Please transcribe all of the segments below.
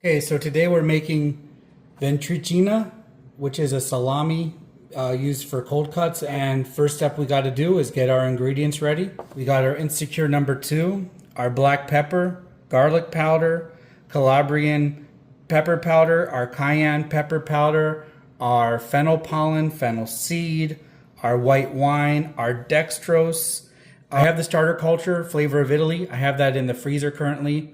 Okay, so today we're making Ventricina, which is a salami used for cold cuts. And first step we got to do is get our ingredients ready. We got our Insecure #2, our black pepper, garlic powder, Calabrian pepper powder, our cayenne pepper powder, our fennel pollen, fennel seed, our white wine, our dextrose. I have the starter culture, Flavor of Italy. I have that in the freezer currently.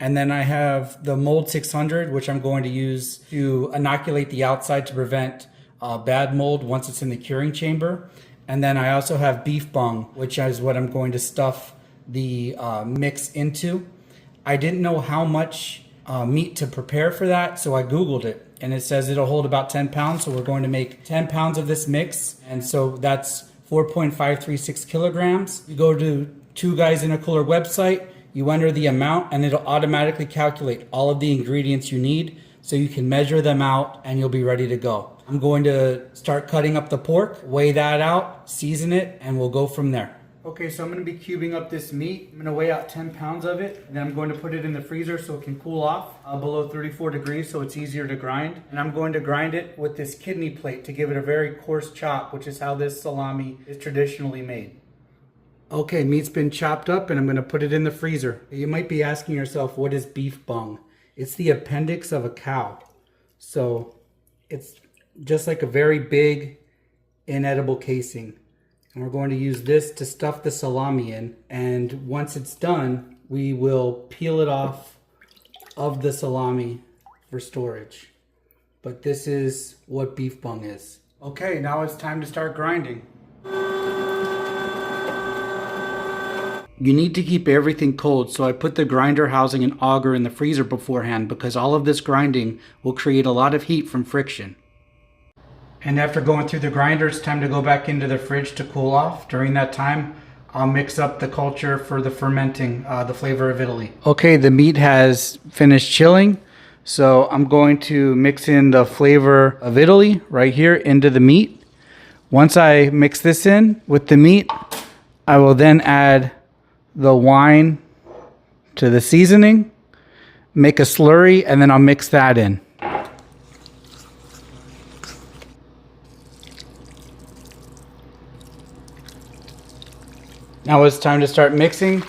And then I have the mold 600, which I'm going to use to inoculate the outside to prevent bad mold once it's in the curing chamber. And then I also have beef bung, which is what I'm going to stuff the mix into. I didn't know how much meat to prepare for that, so I Googled it. And it says it'll hold about 10 pounds, so we're going to make 10 pounds of this mix. And so that's 4.536 kilograms. You go to Two Guys in a Cooler website, you enter the amount, and it'll automatically calculate all of the ingredients you need so you can measure them out and you'll be ready to go. I'm going to start cutting up the pork, weigh that out, season it, and we'll go from there. Okay, so I'm going to be cubing up this meat. I'm going to weigh out 10 pounds of it, and then I'm going to put it in the freezer so it can cool off below 34 degrees so it's easier to grind. And I'm going to grind it with this kidney plate to give it a very coarse chop, which is how this salami is traditionally made. Okay, meat's been chopped up and I'm going to put it in the freezer. You might be asking yourself, what is beef bung? It's the appendix of a cow. So it's just like a very big inedible casing. And we're going to use this to stuff the salami in. And once it's done, we will peel it off of the salami for storage. But this is what beef bung is. Okay, now it's time to start grinding. You need to keep everything cold, so I put the grinder housing and auger in the freezer beforehand because all of this grinding will create a lot of heat from friction. And after going through the grinder, it's time to go back into the fridge to cool off. During that time, I'll mix up the culture for the fermenting, the Flavor of Italy. Okay, the meat has finished chilling, so I'm going to mix in the Flavor of Italy right here into the meat. Once I mix this in with the meat, I will then add the wine to the seasoning, make a slurry, and then I'll mix that in. Now it's time to start mixing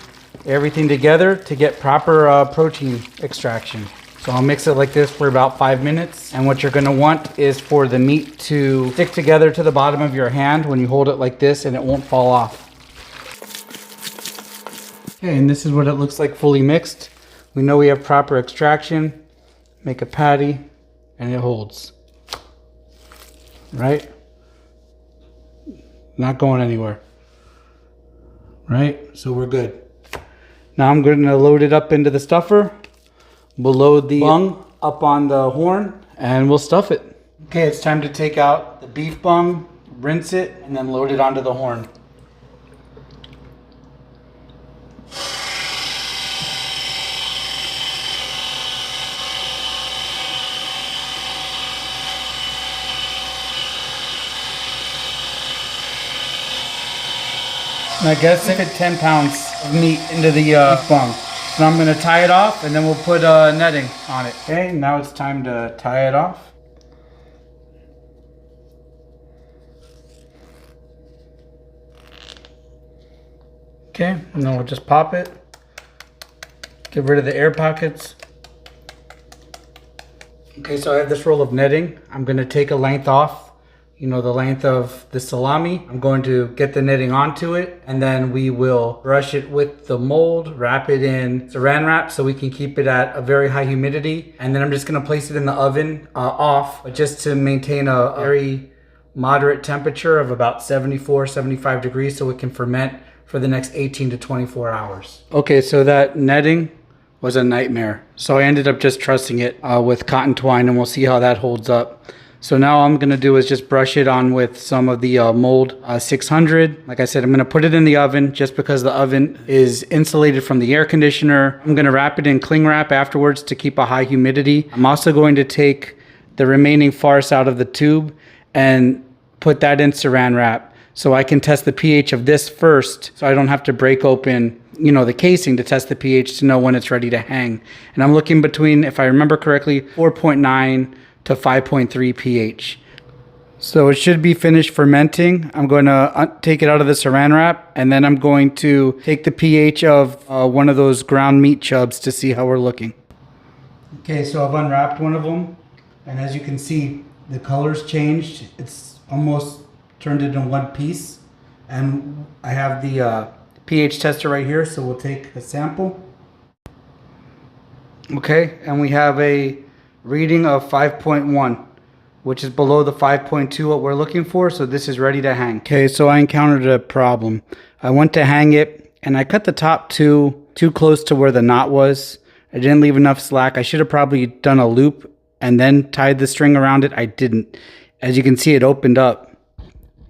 everything together to get proper protein extraction. So I'll mix it like this for about 5 minutes. And what you're going to want is for the meat to stick together to the bottom of your hand when you hold it like this, and it won't fall off. Okay, and this is what it looks like fully mixed. We know we have proper extraction. Make a patty, and it holds. Right? Not going anywhere. Right? So we're good. Now I'm going to load it up into the stuffer. We'll load the bung up on the horn, and we'll stuff it. Okay, it's time to take out the beef bung, rinse it, and then load it onto the horn. And I guess I fit 10 pounds of meat into the bung. So I'm going to tie it off, and then we'll put netting on it. Okay, now it's time to tie it off. Okay, and then we'll just pop it. Get rid of the air pockets. Okay, so I have this roll of netting. I'm going to take a length off. You know, the length of the salami. I'm going to get the netting onto it, and then we will brush it with the mold, wrap it in saran wrap so we can keep it at a very high humidity. And then I'm just going to place it in the oven off, but just to maintain a very moderate temperature of about 74, 75 degrees so it can ferment for the next 18 to 24 hours. Okay, so that netting was a nightmare. So I ended up just trussing it with cotton twine, and we'll see how that holds up. So now all I'm going to do is just brush it on with some of the mold 600. Like I said, I'm going to put it in the oven just because the oven is insulated from the air conditioner. I'm going to wrap it in cling wrap afterwards to keep a high humidity. I'm also going to take the remaining farce out of the tube and put that in saran wrap so I can test the pH of this first so I don't have to break open the casing to test the pH to know when it's ready to hang. And I'm looking between, if I remember correctly, 4.9 to 5.3 pH. So it should be finished fermenting. I'm going to take it out of the saran wrap, and then I'm going to take the pH of one of those ground meat chubs to see how we're looking. Okay, so I've unwrapped one of them, and as you can see, the color's changed. It's almost turned into one piece. And I have the pH tester right here, so we'll take a sample. Okay, and we have a reading of 5.1. which is below the 5.2 what we're looking for, so this is ready to hang. Okay, so I encountered a problem. I went to hang it, and I cut the top too close to where the knot was. I didn't leave enough slack. I should have probably done a loop and then tied the string around it. I didn't. As you can see, it opened up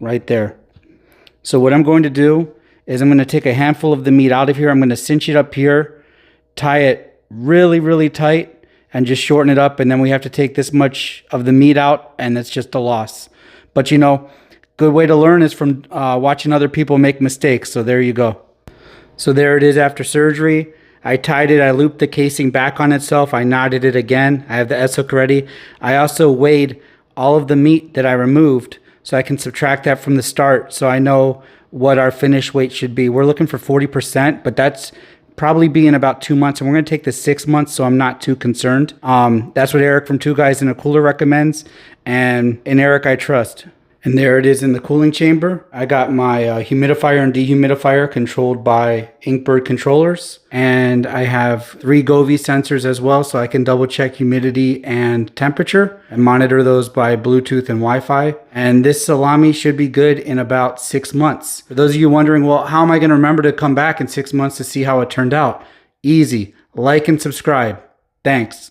right there. So what I'm going to do is I'm going to take a handful of the meat out of here. I'm going to cinch it up here, tie it really, really tight, and just shorten it up, and then we have to take this much of the meat out, and it's just a loss. But good way to learn is from watching other people make mistakes. So there you go. So there it is after surgery. I tied it, I looped the casing back on itself, I knotted it again. I have the S-hook ready. I also weighed all of the meat that I removed so I can subtract that from the start so I know what our finish weight should be. We're looking for 40%, but that's probably be in about 2 months, and we're going to take the 6 months, so I'm not too concerned. That's what Eric from Two Guys in a Cooler recommends, and in Eric I trust. And there it is in the cooling chamber. I got my humidifier and dehumidifier controlled by Inkbird controllers, and I have 3 Govee sensors as well, so I can double check humidity and temperature and monitor those by Bluetooth and Wi-Fi. And this salami should be good in about 6 months. For those of you wondering, well, how am I going to remember to come back in 6 months to see how it turned out? Easy. Like and subscribe. Thanks.